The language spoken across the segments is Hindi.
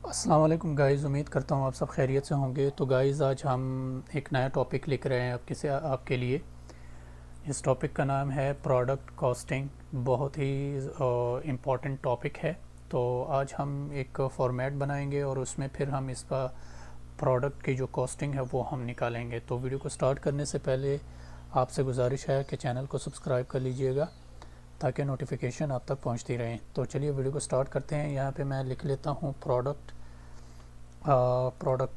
अस्सलाम वालेकुम गाइज़, उम्मीद करता हूँ आप सब खैरियत से होंगे। तो गाइज़ आज हम एक नया टॉपिक लिख रहे हैं आपके लिए। इस टॉपिक का नाम है प्रोडक्ट कॉस्टिंग। बहुत ही इम्पोर्टेंट टॉपिक है। तो आज हम एक फॉर्मेट बनाएंगे और उसमें फिर हम इसका प्रोडक्ट की जो कॉस्टिंग है वो हम निकालेंगे। तो वीडियो को स्टार्ट करने से पहले आपसे गुजारिश है कि चैनल को सब्सक्राइब कर लीजिएगा ताकि नोटिफिकेशन आप तक पहुंचती रहें। तो चलिए वीडियो को स्टार्ट करते हैं। यहाँ पे मैं लिख लेता हूँ प्रोडक्ट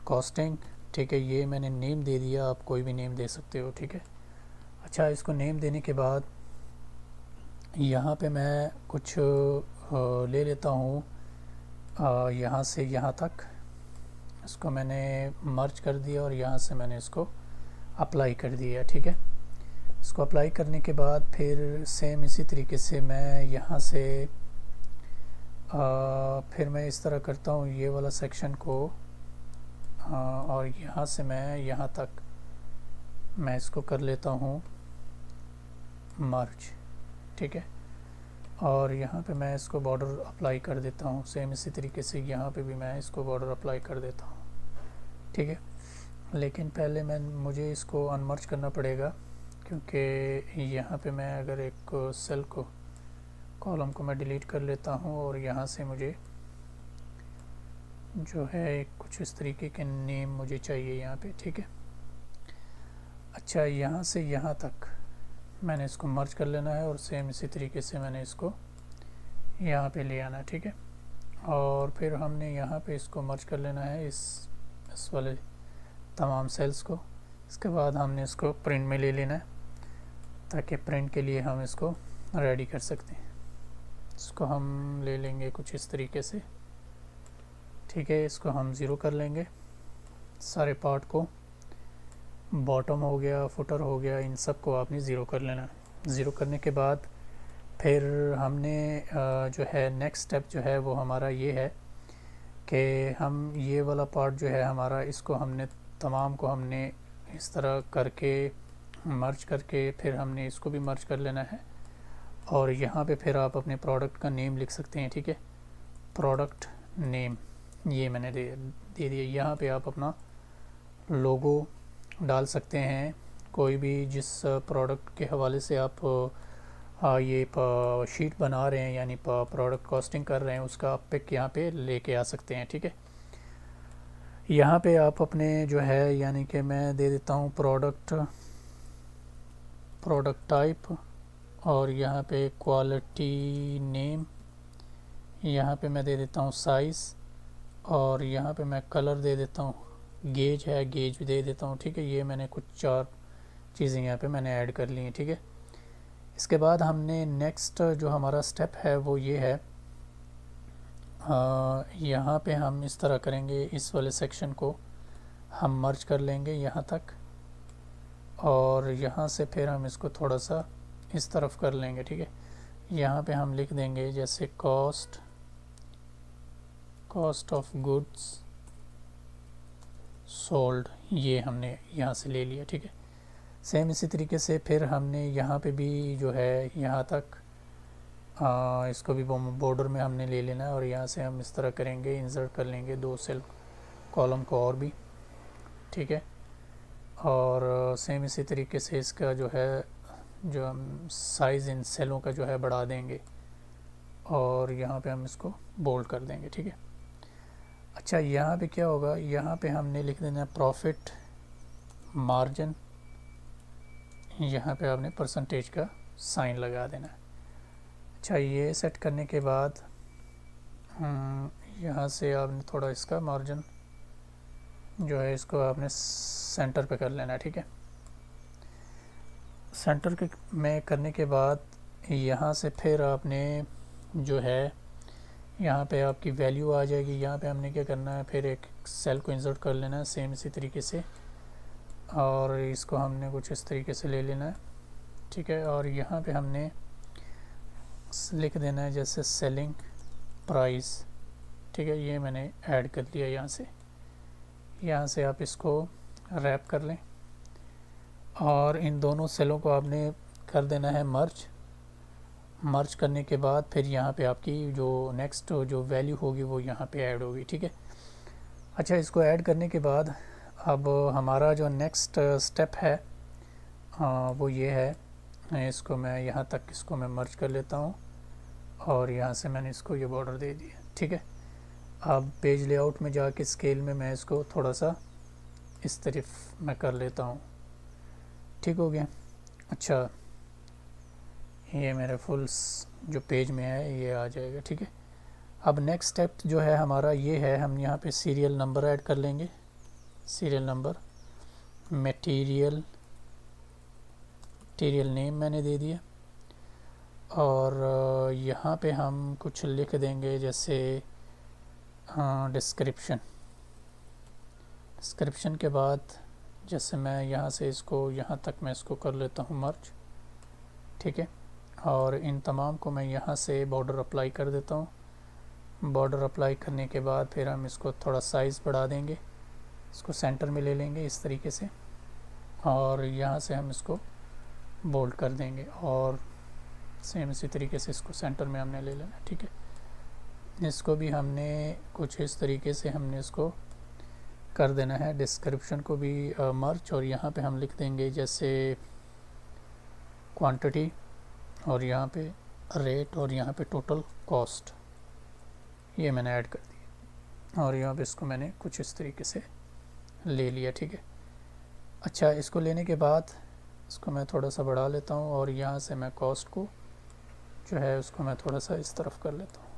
कॉस्टिंग। ठीक है, ये मैंने नेम दे दिया, आप कोई भी नेम दे सकते हो। ठीक है, अच्छा, इसको नेम देने के बाद यहाँ पे मैं कुछ ले लेता हूँ यहाँ से यहाँ तक। इसको मैंने मर्ज कर दिया और यहाँ से मैंने इसको अप्लाई कर दिया। ठीक है, इसको अप्लाई करने के बाद फिर सेम इसी तरीके से मैं यहाँ से फिर मैं इस तरह करता हूँ ये वाला सेक्शन को और यहाँ से मैं यहाँ तक मैं इसको कर लेता हूँ मर्ज। ठीक है, और यहाँ पे मैं इसको बॉर्डर अप्लाई कर देता हूँ। सेम इसी तरीके से यहाँ पे भी मैं इसको बॉर्डर अप्लाई कर देता हूँ। ठीक है, लेकिन पहले मुझे इसको अनमर्ज करना पड़ेगा, क्योंकि यहाँ पे मैं अगर एक सेल को कॉलम को मैं डिलीट कर लेता हूँ और यहाँ से मुझे जो है कुछ इस तरीके के नेम मुझे चाहिए यहाँ पे। ठीक है, अच्छा, यहाँ से यहाँ तक मैंने इसको मर्ज कर लेना है और सेम इसी तरीके से मैंने इसको यहाँ पे ले आना है। ठीक है, और फिर हमने यहाँ पे इसको मर्ज कर लेना है इस वाले तमाम सेल्स को। इसके बाद हमने इसको प्रिंट में ले लेना है ताकि प्रिंट के लिए हम इसको रेडी कर सकते हैं। इसको हम ले लेंगे कुछ इस तरीके से। ठीक है, इसको हम ज़ीरो कर लेंगे सारे पार्ट को। बॉटम हो गया, फुटर हो गया, इन सब को आपने ज़ीरो कर लेना है। ज़ीरो करने के बाद फिर हमने जो है नेक्स्ट स्टेप जो है वो हमारा ये है कि हम ये वाला पार्ट जो है हमारा, इसको हमने तमाम को हमने इस तरह करके मर्ज करके फिर हमने इसको भी मर्ज कर लेना है। और यहाँ पे फिर आप अपने प्रोडक्ट का नेम लिख सकते हैं। ठीक है, प्रोडक्ट नेम ये मैंने दे दिया। यहाँ पे आप अपना लोगो डाल सकते हैं, कोई भी जिस प्रोडक्ट के हवाले से आप ये शीट बना रहे हैं, यानी प्रोडक्ट कॉस्टिंग कर रहे हैं, उसका आप पिक यहाँ पे लेके आ सकते हैं। ठीक है, यहाँ पे आप अपने जो है, यानी कि मैं दे देता हूँ प्रोडक्ट टाइप, और यहाँ पे क्वालिटी नेम, यहाँ पे मैं दे देता हूँ साइज़, और यहाँ पे मैं कलर दे देता हूँ, गेज है गेज भी दे देता हूँ। ठीक है, ये मैंने कुछ 4 चीज़ें यहाँ पे मैंने ऐड कर ली हैं। ठीक है, इसके बाद हमने नेक्स्ट जो हमारा स्टेप है वो ये है, यहाँ पे हम इस तरह करेंगे, इस वाले सेक्शन को हम मर्ज कर लेंगे यहाँ तक, और यहाँ से फिर हम इसको थोड़ा सा इस तरफ कर लेंगे। ठीक है, यहाँ पे हम लिख देंगे जैसे कॉस्ट ऑफ गुड्स सोल्ड, ये हमने यहाँ से ले लिया। ठीक है, सेम इसी तरीके से फिर हमने यहाँ पे भी जो है यहाँ तक इसको भी बॉर्डर में हमने ले लेना है, और यहाँ से हम इस तरह करेंगे, इंसर्ट कर लेंगे 2 सेल कॉलम को और भी। ठीक है, और सेम इसी तरीके से इसका जो है जो हम साइज़ इन सेलों का जो है बढ़ा देंगे, और यहाँ पे हम इसको बोल्ड कर देंगे। ठीक है, अच्छा, यहाँ पे क्या होगा, यहाँ पे हमने लिख देना प्रॉफिट मार्जिन, यहाँ पे आपने परसेंटेज का साइन लगा देना है। अच्छा, ये सेट करने के बाद यहाँ से आपने थोड़ा इसका मार्जिन जो है इसको आपने सेंटर पे कर लेना है। ठीक है, सेंटर के में करने के बाद यहाँ से फिर आपने जो है यहाँ पे आपकी वैल्यू आ जाएगी। यहाँ पे हमने क्या करना है, फिर एक सेल को इंसर्ट कर लेना है सेम इसी तरीके से, और इसको हमने कुछ इस तरीके से ले लेना है। ठीक है, और यहाँ पे हमने लिख देना है जैसे सेलिंग प्राइस। ठीक है, ये मैंने ऐड कर लिया यहाँ से आप इसको रैप कर लें, और इन दोनों सेलों को आपने कर देना है मर्ज, मर्ज करने के बाद फिर यहाँ पे आपकी जो नेक्स्ट जो वैल्यू होगी वो यहाँ पे ऐड होगी, ठीक है। अच्छा, इसको ऐड करने के बाद अब हमारा जो नेक्स्ट स्टेप है वो ये है, इसको मैं यहाँ तक इसको मैं मर्ज कर लेता हूँ और यहाँ से मैंने इसको ये बॉर्डर दे दिया, ठीक है। अब पेज लेआउट में जाके स्केल में मैं इसको थोड़ा सा इस तरफ मैं कर लेता हूँ, ठीक हो गया। अच्छा, ये मेरे फुल जो पेज में है ये आ जाएगा, ठीक है। अब नेक्स्ट स्टेप जो है हमारा ये है, हम यहाँ पे सीरियल नंबर ऐड कर लेंगे। सीरियल नंबर, मटेरियल नेम मैंने दे दिया और यहाँ पे हम कुछ लिख देंगे जैसे डिस्क्रिप्शन के बाद जैसे मैं यहाँ से इसको यहाँ तक मैं इसको कर लेता हूँ मर्ज, ठीक है। और इन तमाम को मैं यहाँ से बॉर्डर अप्लाई कर देता हूँ। बॉर्डर अप्लाई करने के बाद फिर हम इसको थोड़ा साइज़ बढ़ा देंगे, इसको सेंटर में ले लेंगे इस तरीके से और यहाँ से हम इसको बोल्ड कर देंगे और सेम इसी तरीके से इसको सेंटर में हमने ले लेना, ठीक है। इसको भी हमने कुछ इस तरीके से हमने इसको कर देना है। डिस्क्रिप्शन को भी मर्ज और यहाँ पे हम लिख देंगे जैसे क्वांटिटी और यहाँ पे रेट और यहाँ पे टोटल कॉस्ट, ये मैंने ऐड कर दिया और यहाँ पे इसको मैंने कुछ इस तरीके से ले लिया, ठीक है। अच्छा, इसको लेने के बाद इसको मैं थोड़ा सा बढ़ा लेता हूँ और यहाँ से मैं कॉस्ट को जो है उसको मैं थोड़ा सा इस तरफ कर लेता हूँ।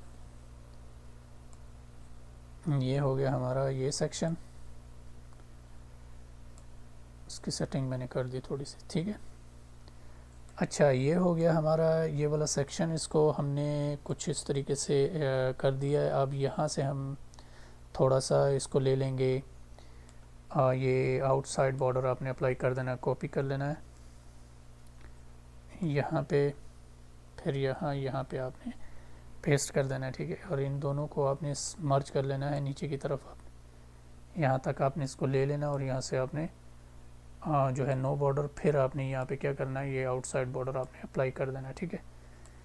ये हो गया हमारा ये सेक्शन, इसकी सेटिंग मैंने कर दी थोड़ी सी, ठीक है। अच्छा, ये हो गया हमारा ये वाला सेक्शन, इसको हमने कुछ इस तरीके से कर दिया है। अब यहाँ से हम थोड़ा सा इसको ले लेंगे, ये आउटसाइड बॉर्डर आपने अप्लाई कर देना है, कॉपी कर लेना है यहाँ पे, फिर यहाँ पे आपने पेस्ट कर देना है, ठीक है। और इन दोनों को आपने मर्ज कर लेना है नीचे की तरफ, आपने यहाँ तक आपने इसको ले लेना और यहाँ से आपने जो है नो बॉर्डर, फिर आपने यहाँ पे क्या करना है, ये आउटसाइड बॉर्डर आपने अप्लाई कर देना है, ठीक है।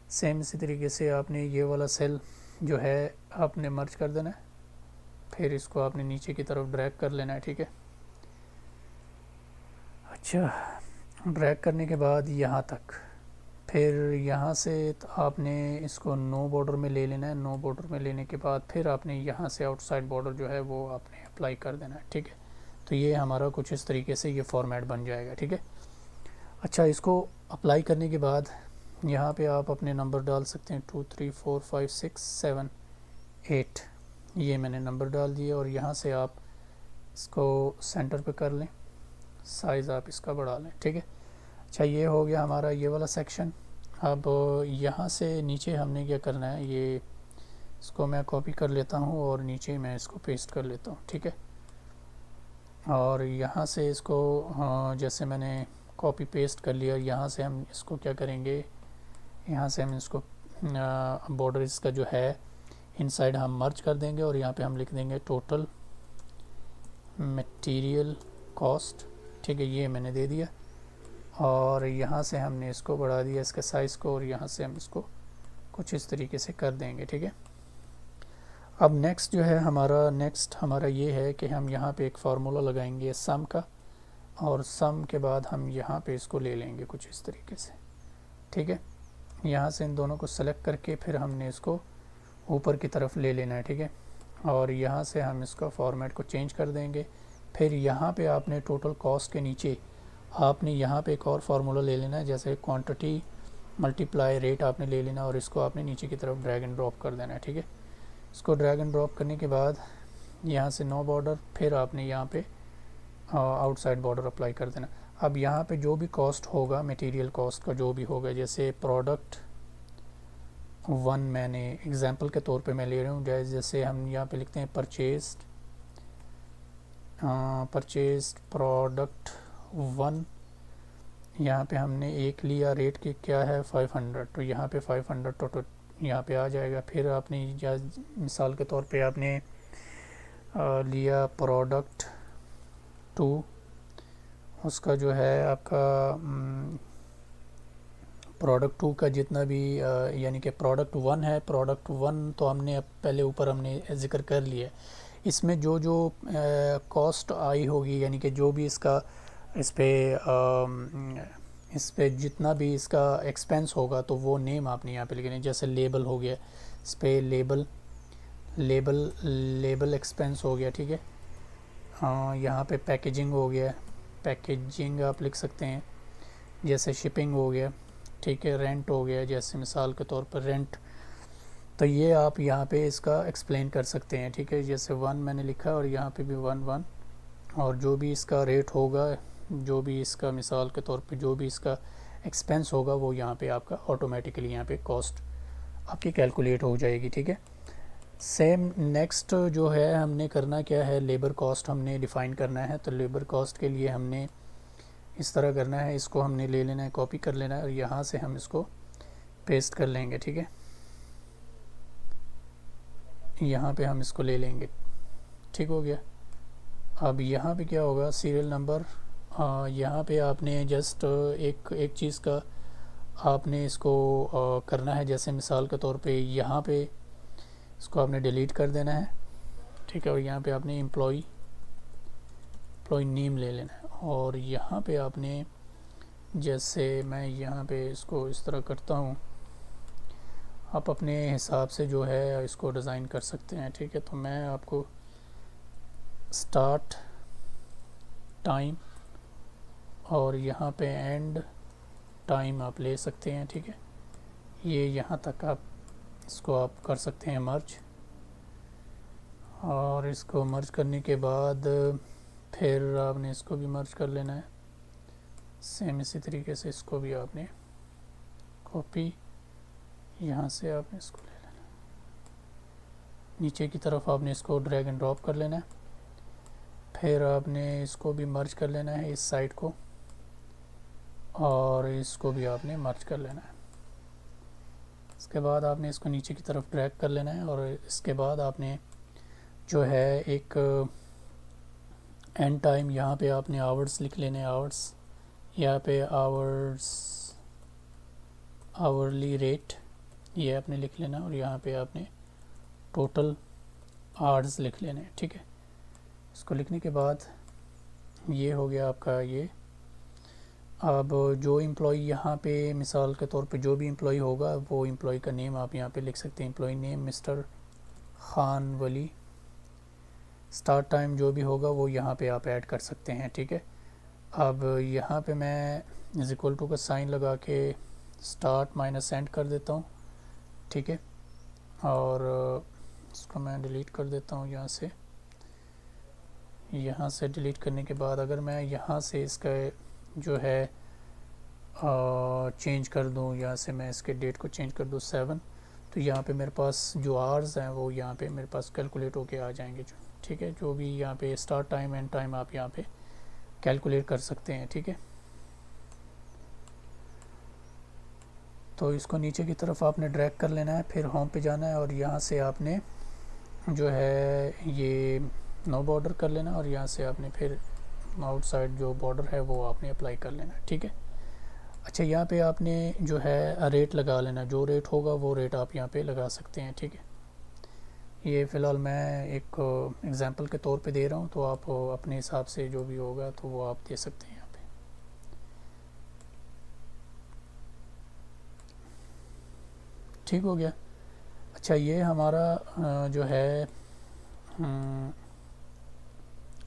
सेम इसी तरीके से आपने ये वाला सेल जो है आपने मर्ज कर देना है, फिर इसको आपने नीचे की तरफ ड्रैग कर लेना है, ठीक है। अच्छा, ड्रैग करने के बाद यहाँ तक, फिर यहाँ से आपने इसको नो बॉर्डर में ले लेना है। नो बॉर्डर में लेने के बाद फिर आपने यहाँ से आउटसाइड बॉर्डर जो है वो आपने अप्लाई कर देना है, ठीक है। तो ये हमारा कुछ इस तरीके से ये फॉर्मेट बन जाएगा, ठीक है। अच्छा, इसको अप्लाई करने के बाद यहाँ पे आप अपने नंबर डाल सकते हैं, 2 3 4 5 6 7 8, ये मैंने नंबर डाल दिए और यहाँ से आप इसको सेंटर पे कर लें, साइज़ आप इसका बढ़ा लें, ठीक है। अच्छा, ये हो गया हमारा ये वाला सेक्शन। अब यहाँ से नीचे हमने क्या करना है, ये इसको मैं कॉपी कर लेता हूँ और नीचे मैं इसको पेस्ट कर लेता हूँ, ठीक है। और यहाँ से इसको जैसे मैंने कॉपी पेस्ट कर लिया, यहाँ से हम इसको क्या करेंगे, यहाँ से हम इसको बॉर्डर इसका जो है इनसाइड हम मर्ज कर देंगे और यहाँ पे हम लिख देंगे टोटल मटेरियल कॉस्ट, ठीक है। ये मैंने दे दिया और यहाँ से हमने इसको बढ़ा दिया इसके साइज़ को और यहाँ से हम इसको कुछ इस तरीके से कर देंगे, ठीक है। अब नेक्स्ट जो है हमारा ये है कि हम यहाँ पे एक फार्मूला लगाएंगे सम का और सम के बाद हम यहाँ पे इसको ले लेंगे कुछ इस तरीके से, ठीक है। यहाँ से इन दोनों को सेलेक्ट करके फिर हमने इसको ऊपर की तरफ ले लेना है, ठीक है। और यहाँ से हम इसका फॉर्मेट को चेंज कर देंगे। फिर यहाँ पे आपने टोटल कॉस्ट के नीचे आपने यहाँ पे एक और फार्मूला ले लेना है, जैसे क्वांटिटी मल्टीप्लाई रेट आपने ले लेना और इसको आपने नीचे की तरफ ड्रैग एंड ड्रॉप कर देना है, ठीक है। इसको ड्रैग एंड ड्रॉप करने के बाद यहाँ से नो बॉर्डर, फिर आपने यहाँ पे आउटसाइड बॉर्डर अप्लाई कर देना। अब यहाँ पे जो भी कॉस्ट होगा, मटेरियल कॉस्ट का जो भी होगा, जैसे प्रोडक्ट 1 मैंने एग्जांपल के तौर पे मैं ले रहा हूँ, जैसे हम यहाँ पे लिखते हैं परचेज्ड प्रोडक्ट 1, यहाँ पे हमने एक लिया, रेट की क्या है 500, तो यहाँ पे 500 टोटल यहाँ पे आ जाएगा। फिर आपने मिसाल के तौर पे आपने लिया प्रोडक्ट 2, उसका जो है आपका प्रोडक्ट 2 का जितना भी यानी कि प्रोडक्ट 1 है, प्रोडक्ट 1 तो हमने अब पहले ऊपर हमने ज़िक्र कर लिया। इसमें जो जो कॉस्ट आई होगी, यानी कि जो भी इसका इस पे जितना भी इसका एक्सपेंस होगा तो वो नेम आपने यहाँ पे लिखना। जैसे लेबल हो गया, इस पर लेबल एक्सपेंस हो गया, ठीक है। यहाँ पे पैकेजिंग हो गया, पैकेजिंग आप लिख सकते हैं। जैसे शिपिंग हो गया, ठीक है। रेंट हो गया, जैसे मिसाल के तौर पर रेंट, तो ये आप यहाँ पे इसका एक्सप्लेन कर सकते हैं, ठीक है। जैसे 1 मैंने लिखा और यहाँ पे भी 1 और जो भी इसका रेट होगा, जो भी इसका मिसाल के तौर पे जो भी इसका एक्सपेंस होगा वो यहाँ पे आपका ऑटोमेटिकली यहाँ पे कॉस्ट आपकी कैलकुलेट हो जाएगी, ठीक है। सेम नेक्स्ट जो है हमने करना क्या है, लेबर कॉस्ट हमने डिफ़ाइन करना है। तो लेबर कॉस्ट के लिए हमने इस तरह करना है, इसको हमने ले लेना है, कॉपी कर लेना है और यहाँ से हम इसको पेस्ट कर लेंगे, ठीक है। यहाँ पे हम इसको ले लेंगे, ठीक हो गया। अब यहाँ पे क्या होगा, सीरियल नंबर, यहाँ पे आपने जस्ट एक चीज़ का आपने इसको करना है। जैसे मिसाल के तौर पे यहाँ पे इसको आपने डिलीट कर देना है, ठीक है। और यहाँ पे आपने एम्प्लॉय नेम ले लेना है और यहाँ पे आपने, जैसे मैं यहाँ पे इसको इस तरह करता हूँ, आप अपने हिसाब से जो है इसको डिज़ाइन कर सकते हैं, ठीक है। तो मैं आपको स्टार्ट टाइम और यहाँ पे एंड टाइम आप ले सकते हैं, ठीक है। ये यहाँ तक आप इसको आप कर सकते हैं मर्ज, और इसको मर्ज करने के बाद फिर आपने इसको भी मर्ज कर लेना है। सेम इसी तरीके से इसको भी आपने कॉपी, यहाँ से आपने इसको ले लेना, नीचे की तरफ आपने इसको ड्रैग एंड ड्रॉप कर लेना है। फिर आपने इसको भी मर्ज कर लेना है, इस साइड को, और इसको भी आपने मर्ज कर लेना है। इसके बाद आपने इसको नीचे की तरफ ड्रैग कर लेना है और इसके बाद आपने जो है एक एंड टाइम, यहाँ पे आपने आवर्स लिख लेने, आवर्स, यहाँ पे आवर्स, आवरली रेट ये आपने लिख लेना और यहाँ पे आपने टोटल आवर्स लिख लेने, ठीक है। इसको लिखने के बाद ये हो गया आपका ये। अब जो एम्प्लॉई यहाँ पे मिसाल के तौर पे जो भी एम्प्लॉई होगा वो एम्प्लॉई का नेम आप यहाँ पे लिख सकते हैं। एम्प्लॉई नेम मिस्टर खान वली। स्टार्ट टाइम जो भी होगा वो यहाँ पे आप ऐड कर सकते हैं, ठीक है। अब यहाँ पे मैं इज इक्वल टू का साइन लगा के स्टार्ट माइनस एंड कर देता हूँ, ठीक है। और इसको मैं डिलीट कर देता हूँ यहाँ से। यहाँ से डिलीट करने के बाद अगर मैं यहाँ से इसका जो है चेंज कर दूँ, यहाँ से मैं इसके डेट को चेंज कर दूँ 7, तो यहाँ पे मेरे पास जो आवर्स हैं वो यहाँ पे मेरे पास कैलकुलेट होके आ जाएंगे, जो ठीक है। जो भी यहाँ पे स्टार्ट टाइम एंड टाइम आप यहाँ पे कैलकुलेट कर सकते हैं, ठीक है। तो इसको नीचे की तरफ आपने ड्रैग कर लेना है, फिर होम पे जाना है और यहाँ से आपने जो है ये नो बॉर्डर कर लेना और यहाँ से आपने फिर आउटसाइड जो बॉर्डर है वो आपने अप्लाई कर लेना, ठीक है। अच्छा, यहाँ पे आपने जो है रेट लगा लेना, जो रेट होगा वो रेट आप यहाँ पे लगा सकते हैं, ठीक है। ये फ़िलहाल मैं एक एग्ज़ाम्पल के तौर पे दे रहा हूँ, तो आप अपने हिसाब से जो भी होगा तो वो आप दे सकते हैं यहाँ पे। ठीक हो गया। अच्छा, ये हमारा जो है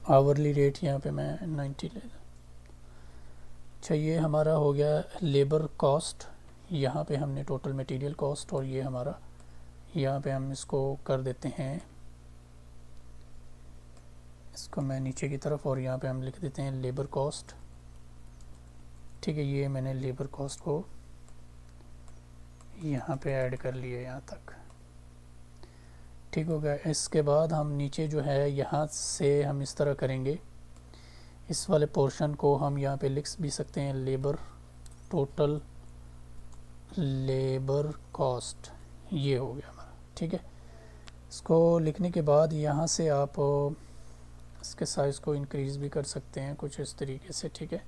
आवरली रेट यहाँ पे मैं 90 ले लूँ। अच्छा, ये हमारा हो गया लेबर कॉस्ट। यहाँ पे हमने टोटल मटेरियल कॉस्ट, और ये हमारा यहाँ पे हम इसको कर देते हैं, इसको मैं नीचे की तरफ, और यहाँ पे हम लिख देते हैं लेबर कॉस्ट, ठीक है। ये मैंने लेबर कॉस्ट को यहाँ पे ऐड कर लिया यहाँ तक, ठीक हो गया। इसके बाद हम नीचे जो है यहाँ से हम इस तरह करेंगे, इस वाले पोर्शन को हम यहाँ पे लिख भी सकते हैं लेबर टोटल लेबर कॉस्ट, ये हो गया हमारा, ठीक है। इसको लिखने के बाद यहाँ से आप इसके साइज़ को इंक्रीज़ भी कर सकते हैं कुछ इस तरीके से, ठीक है।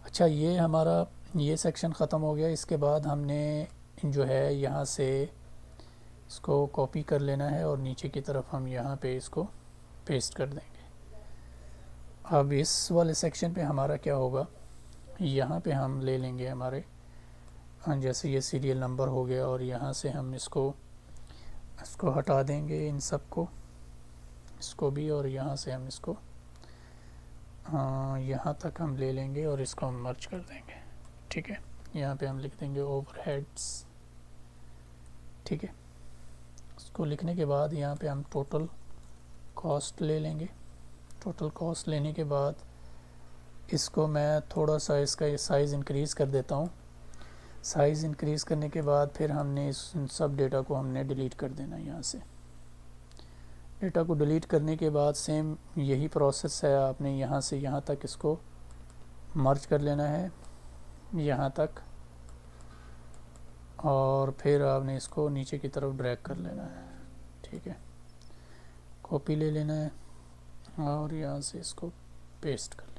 अच्छा, ये हमारा ये सेक्शन ख़त्म हो गया। इसके बाद हमने जो है यहाँ से इसको कॉपी कर लेना है और नीचे की तरफ हम यहाँ पे इसको पेस्ट कर देंगे। अब इस वाले सेक्शन पे हमारा क्या होगा, यहाँ पे हम ले लेंगे हमारे जैसे ये सीरियल नंबर हो गया और यहाँ से हम इसको हटा देंगे इन सब को, इसको भी, और यहाँ से हम इसको यहाँ तक हम ले लेंगे और इसको हम मर्ज कर देंगे। ठीक है, यहाँ पे हम लिख देंगे ओवरहेड्स। ठीक है, इसको लिखने के बाद यहाँ पे हम टोटल कॉस्ट ले लेंगे। टोटल कॉस्ट लेने के बाद इसको मैं थोड़ा सा इसका साइज़ इंक्रीज़ कर देता हूँ। साइज़ इंक्रीज़ करने के बाद फिर हमने इस सब डेटा को हमने डिलीट कर देना है। यहाँ से डेटा को डिलीट करने के बाद सेम यही प्रोसेस है, आपने यहाँ से यहाँ तक इसको मर्ज कर लेना है, यहाँ तक, और फिर आपने इसको नीचे की तरफ ड्रैग कर लेना है। ठीक है, कॉपी ले लेना है और यहाँ से इसको पेस्ट कर लेना।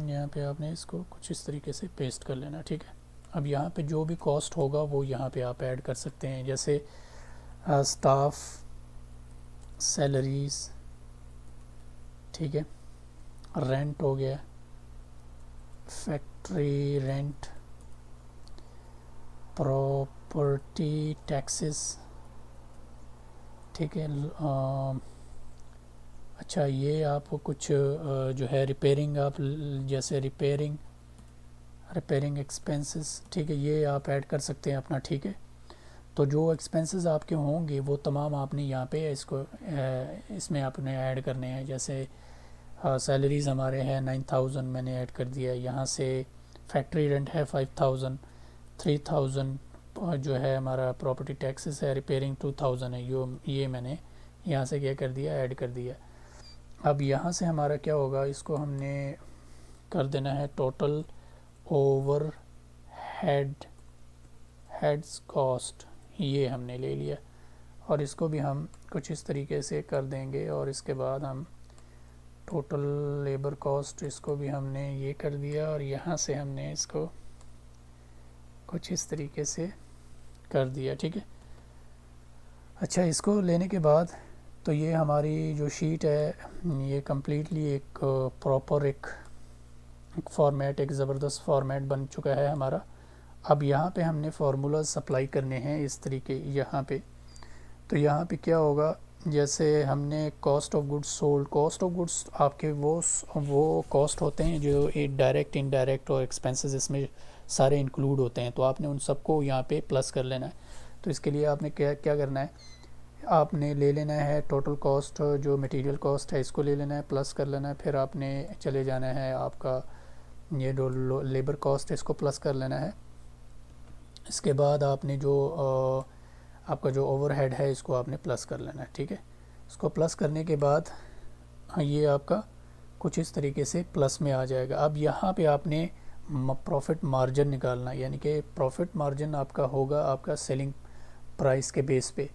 यहाँ पे आपने इसको कुछ इस तरीके से पेस्ट कर लेना। ठीक है, अब यहाँ पे जो भी कॉस्ट होगा वो यहाँ पे आप ऐड कर सकते हैं, जैसे स्टाफ, सैलरीज़, ठीक है, रेंट हो गया, फैक्ट्री रेंट, प्रॉपर्टी टैक्सेस। ठीक है, अच्छा ये आप कुछ जो है रिपेयरिंग, आप जैसे रिपेयरिंग एक्सपेंसेस, ठीक है, ये आप ऐड कर सकते हैं अपना। ठीक है, तो जो एक्सपेंसेस आपके होंगे वो तमाम आपने यहाँ पे इसको इसमें आपने ऐड करने हैं। जैसे सैलरीज़ हमारे हैं 9000, मैंने ऐड कर दिया। यहाँ से फैक्ट्री रेंट है 5000, 3000 जो है हमारा प्रॉपर्टी टैक्सेस है, रिपेयरिंग 2000 है, ये मैंने यहाँ से क्या कर दिया, ऐड कर दिया। अब यहाँ से हमारा क्या होगा, इसको हमने कर देना है टोटल ओवर हेड्स कॉस्ट, ये हमने ले लिया और इसको भी हम कुछ इस तरीके से कर देंगे। और इसके बाद हम टोटल लेबर कॉस्ट, इसको भी हमने ये कर दिया और यहाँ से हमने इसको कुछ इस तरीके से कर दिया। ठीक है, अच्छा, इसको लेने के बाद तो ये हमारी जो शीट है ये कम्प्लीटली एक प्रॉपर एक फॉर्मेट, एक ज़बरदस्त फॉर्मेट बन चुका है हमारा। अब यहाँ पे हमने फार्मूलाज सप्लाई करने हैं इस तरीके यहाँ पे। तो यहाँ पे क्या होगा, जैसे हमने cost of goods sold, cost of goods आपके वो कॉस्ट होते हैं जो डायरेक्ट, इनडायरेक्ट और एक्सपेंसेस इसमें सारे इंक्लूड होते हैं। तो आपने उन सबको यहाँ पे प्लस कर लेना है। तो इसके लिए आपने क्या करना है, आपने ले लेना है टोटल कॉस्ट, जो मटेरियल कॉस्ट है इसको ले लेना है, प्लस कर लेना है। फिर आपने चले जाना है आपका ये जो लेबर कॉस्ट है इसको प्लस कर लेना है। इसके बाद आपने जो आपका जो ओवरहेड है इसको आपने प्लस कर लेना है। ठीक है, इसको प्लस करने के बाद ये आपका कुछ इस तरीके से प्लस में आ जाएगा। अब यहाँ पे आपने प्रॉफिट मार्जिन निकालना, यानी कि प्रॉफिट मार्जिन आपका होगा आपका सेलिंग प्राइस के बेस पे,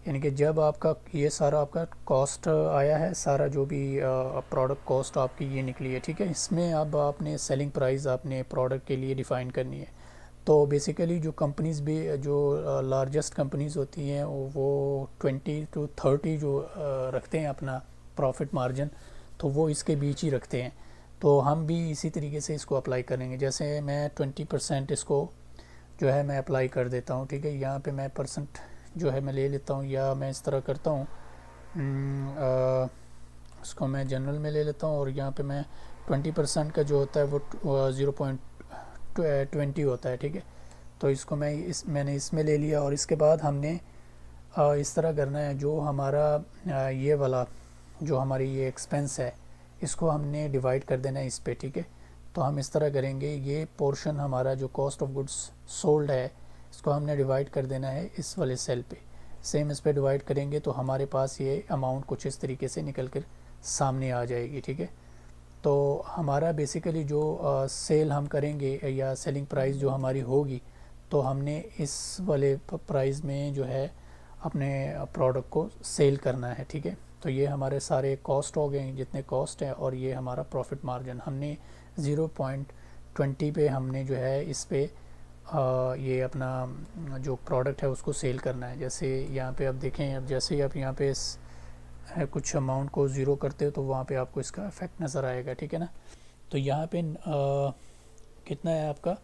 यानी कि जब आपका ये सारा आपका कॉस्ट आया है, सारा जो भी प्रोडक्ट कॉस्ट आपकी ये निकली है। ठीक है, इसमें अब आपने सेलिंग प्राइस आपने प्रोडक्ट के लिए डिफ़ाइन करनी है। तो बेसिकली जो कंपनीज़ भी जो लार्जेस्ट कंपनीज़ होती हैं वो 20 to 30 जो रखते हैं अपना प्रॉफिट मार्जिन, तो वो इसके बीच ही रखते हैं। तो हम भी इसी तरीके से इसको अप्लाई करेंगे। जैसे मैं 20% इसको जो है मैं अप्लाई कर देता हूँ। ठीक है, यहाँ पे मैं परसेंट जो है मैं ले लेता हूँ, या मैं इस तरह करता हूँ, इसको मैं जनरल में ले लेता हूँ और यहाँ पे मैं 20% का जो होता है वो 0.20 होता है। ठीक है, तो इसको मैंने इसमें ले लिया और इसके बाद हमने इस तरह करना है, जो हमारा ये वाला जो हमारी ये एक्सपेंस है इसको हमने डिवाइड कर देना है इस पे। ठीक है, तो हम इस तरह करेंगे, ये पोर्शन हमारा जो कॉस्ट ऑफ गुड्स सोल्ड है इसको हमने डिवाइड कर देना है इस वाले सेल पे। सेम इस पे डिवाइड करेंगे तो हमारे पास ये अमाउंट कुछ इस तरीके से निकल कर सामने आ जाएगी। ठीक है, तो हमारा बेसिकली जो सेल हम करेंगे या सेलिंग प्राइस जो हमारी होगी, तो हमने इस वाले प्राइस में जो है अपने प्रोडक्ट को सेल करना है। ठीक है, तो ये हमारे सारे कॉस्ट हो गए जितने कॉस्ट है, और ये हमारा प्रॉफिट मार्जिन हमने 0.20 पे हमने जो है इस पे ये अपना जो प्रोडक्ट है उसको सेल करना है। जैसे यहाँ पे आप देखें, अब जैसे ही आप यहाँ पे कुछ अमाउंट को ज़ीरो करते हो तो वहाँ पे आपको इसका इफेक्ट नज़र आएगा, ठीक है ना। तो यहाँ पे कितना है आपका,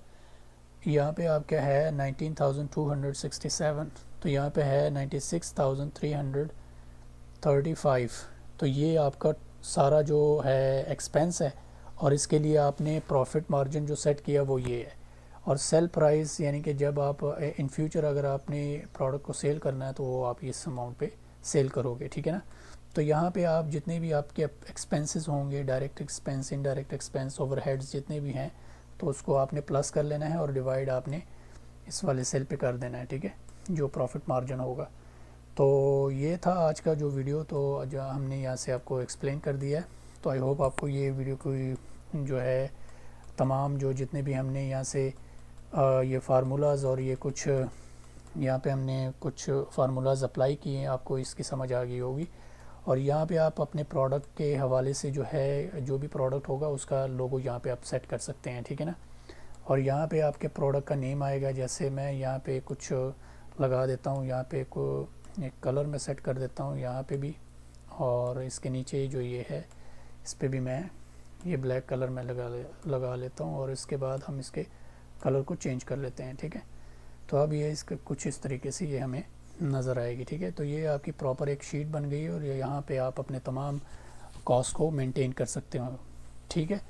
यहाँ पे आपका है 19,267, तो यहाँ पे है 96,335। तो ये आपका सारा जो है एक्सपेंस है, और इसके लिए आपने प्रॉफिट मार्जिन जो सेट किया वो ये है। और सेल प्राइस यानी कि जब आप इन फ्यूचर अगर आपने प्रोडक्ट को सेल करना है तो वो आप इस अमाउंट पे सेल करोगे, ठीक है ना। तो यहाँ पे आप जितने भी आपके एक्सपेंसेस होंगे, direct expense, indirect expense, overheads जितने भी हैं, तो उसको आपने प्लस कर लेना है और डिवाइड आपने इस वाले सेल पे कर देना है, ठीक है, जो प्रॉफिट मार्जिन होगा। तो ये था आज का जो वीडियो, तो जो हमने यहाँ से आपको एक्सप्लेन कर दिया है। तो आई होप आपको ये वीडियो को जो है तमाम जो जितने भी हमने यहाँ से ये फार्मूलाज़ और ये कुछ यहाँ पे हमने कुछ फार्मूलाज़ अप्लाई किए हैं, आपको इसकी समझ आ गई होगी। और यहाँ पे आप अपने प्रोडक्ट के हवाले से जो है जो भी प्रोडक्ट होगा उसका लोगो यहाँ पे आप सेट कर सकते हैं, ठीक है ना। और यहाँ पे आपके प्रोडक्ट का नेम आएगा। जैसे मैं यहाँ पे कुछ लगा देता हूँ, यहाँ पे एक कलर में सेट कर देता हूँ यहाँ पे भी, और इसके नीचे जो ये है इस पर भी मैं ये ब्लैक कलर में लगा लेता हूँ, और इसके बाद हम इसके कलर को चेंज कर लेते हैं, ठीक है। तो अब ये इसका कुछ इस तरीके से ये हमें नज़र आएगी, ठीक है। तो ये आपकी प्रॉपर एक शीट बन गई है, और ये यहाँ पे आप अपने तमाम कॉस्ट को मेंटेन कर सकते हो, ठीक है।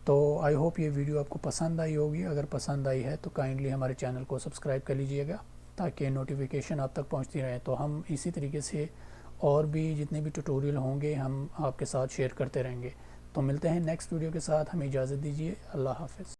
तो आई होप ये वीडियो आपको पसंद आई होगी। अगर पसंद आई है तो काइंडली हमारे चैनल को सब्सक्राइब कर लीजिएगा ताकि नोटिफिकेशन आप तक पहुँचती रहे। तो हम इसी तरीके से और भी जितने भी ट्यूटोरियल होंगे हम आपके साथ शेयर करते रहेंगे। तो मिलते हैं नेक्स्ट वीडियो के साथ, हमें इजाज़त दीजिए। अल्लाह हाफ़िज़।